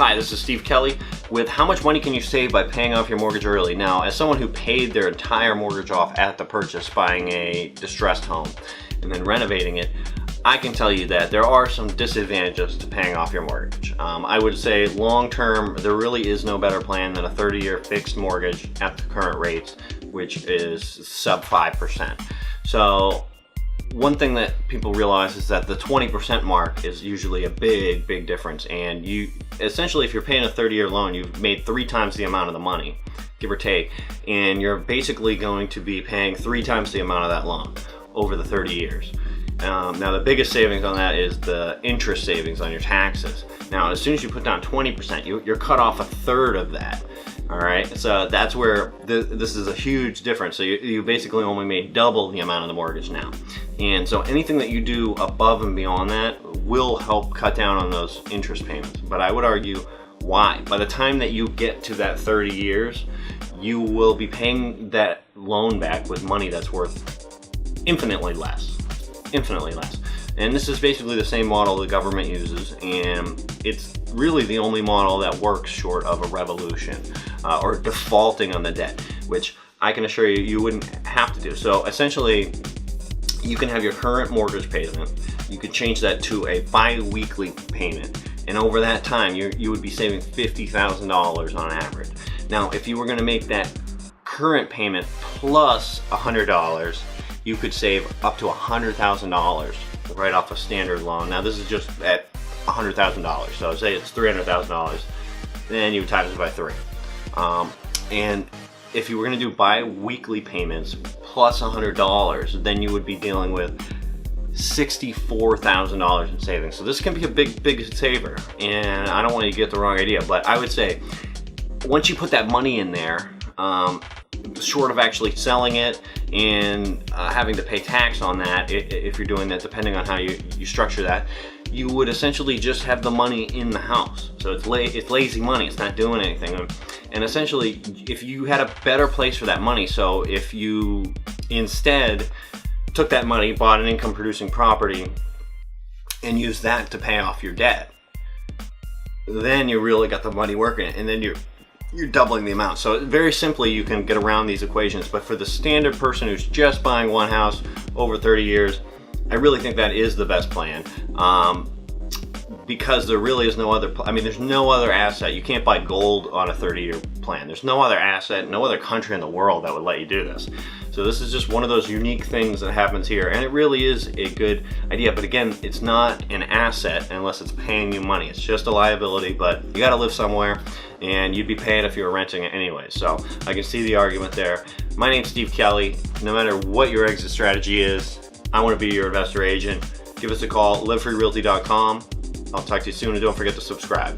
Hi, this is Steve Kelley with how much money can you save by paying off your mortgage early? Now, as someone who paid their entire mortgage off at the purchase, buying a distressed home and then renovating it, I can tell you that there are some disadvantages to paying off your mortgage. I would say long term, there really is no better plan than a 30-year fixed mortgage at the current rates, which is sub 5%. So one thing that people realize is that the 20% mark is usually a big difference, and you essentially, if you're paying a 30-year loan, you've made 3 times the amount of the money, give or take, and you're basically going to be paying 3 times the amount of that loan over the 30 years. Now the biggest savings on that is the interest savings on your taxes. Now as soon as you put down 20%, you're cut off a third of that. All right, so that's where this is a huge difference. So you basically only made double the amount of the mortgage now. And so anything that you do above and beyond that will help cut down on those interest payments. But I would argue, why? By the time that you get to that 30 years, you will be paying that loan back with money that's worth infinitely less. And this is basically the same model the government uses, and it's really the only model that works short of a revolution or defaulting on the debt, which I can assure you, you wouldn't have to do. So essentially, you can have your current mortgage payment, you could change that to a bi-weekly payment, and over that time, you would be saving $50,000 on average. Now, if you were gonna make that current payment plus $100, you could save up to $100,000 right off a standard loan. Now this is just at $100,000, so say it's $300,000, then you times it by 3. And if you were going to do bi-weekly payments plus $100, then you would be dealing with $64,000 in savings. So this can be a big saver, and I don't want you to get the wrong idea, but I would say once you put that money in there, short of actually selling it and having to pay tax on that, if you're doing that, depending on how you structure that, you would essentially just have the money in the house. So it's lazy money, it's not doing anything. And essentially, if you had a better place for that money, so if you instead took that money, bought an income producing property, and used that to pay off your debt, then you really got the money working, and then you're doubling the amount. So very simply, you can get around these equations, but for the standard person who's just buying one house over 30 years, I really think that is the best plan, because there really is no other, there's no other asset. You can't buy gold on a 30-year plan. There's no other asset, no other country in the world that would let you do this. So this is just one of those unique things that happens here, and it really is a good idea. But again, it's not an asset unless it's paying you money. It's just a liability, but you gotta live somewhere, and you'd be paying if you were renting it anyway. So I can see the argument there. My name's Steve Kelley. No matter what your exit strategy is, I wanna be your investor agent. Give us a call, livefreerealty.com. I'll talk to you soon, and don't forget to subscribe.